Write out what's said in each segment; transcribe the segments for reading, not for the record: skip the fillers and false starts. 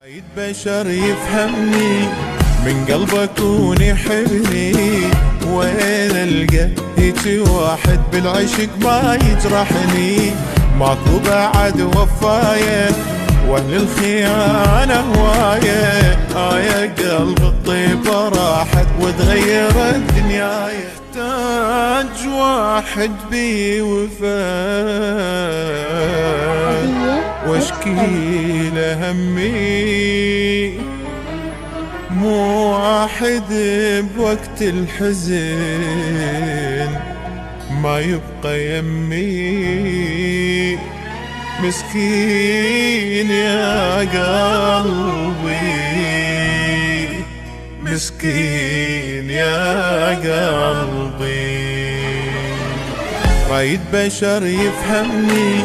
عيد بشر يفهمني من قلب اكون يحبني، وين القى هيك واحد بالعشق ما يجرحني؟ ماكو بعد وفاية واهل الخيانة هواية، قلب الطيبة راحت وتغيرت دنياي. احتاج واحد بي وفاء واشكي له همي، مو واحد بوقت الحزن ما يبقى يمي. مسكين يا قلبي، مسكين يا قلبي. رايد بشر يفهمني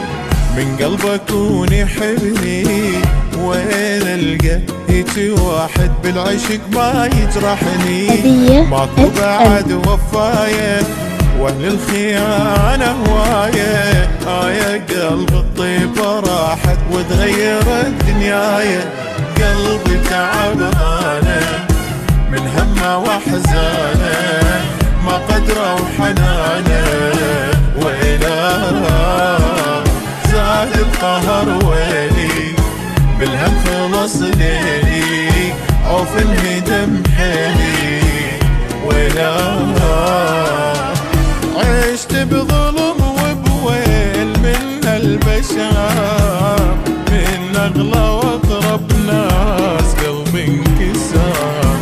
من قلب اكون يحبني، وين القى هيك واحد بالعشق ما يجرحني؟ ماكو بعد وفاية واهل الخيانة هواية، قلب الطيبة راحت وتغيرت دنياي. قلبي تعبانة من همه واحزانه، ما قدره وحنانه ويلاه زاد القهر ويلي، بالهم خلص ليلي عوف انهدم حيلي ويلاه. عشت بظلم وبويل من البشر، من اغلى واقرب ناس قلبي انكسر.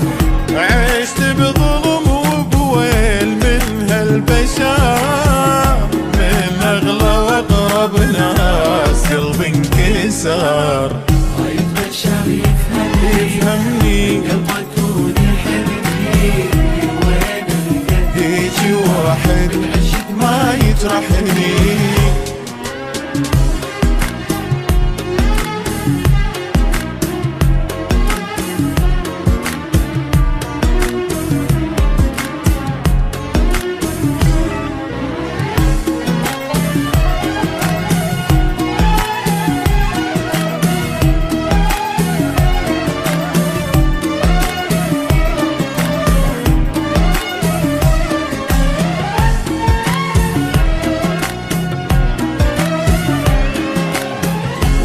عشت بظلم وبويل من هالبشر، من اغلى واقرب ناس قلبي انكسر. رايد بشر يفهمني قلب اكون يحبني، وين القى هيك واحد بالعشق ما يجرحني؟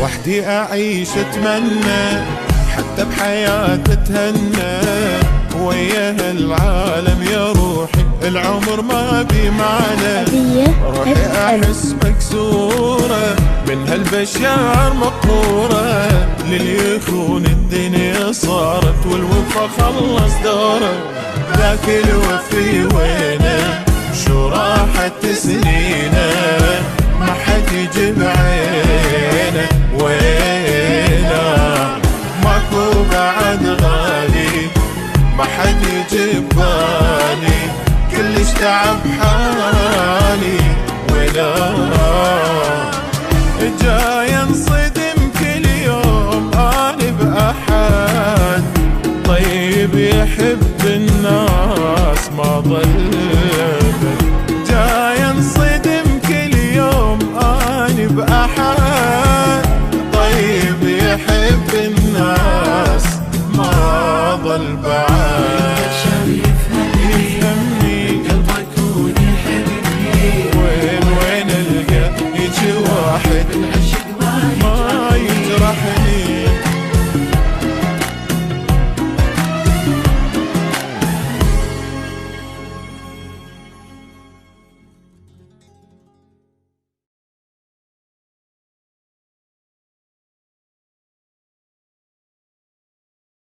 وحدي أعيش أتمنى حتى بحياتي أتهنى، ويا العالم يا روحي العمر ما بي معنى. روحي أحس مكسورة من هالبشر مقهورة، للي يخون الدنيا صارت والوفا خلص دوره. ذاك الوفي وينه شو راحت سنينه، ما حد يجيب عينه وينه. ماكو بعد غالي ما حد يجيب بالي، كلش تعب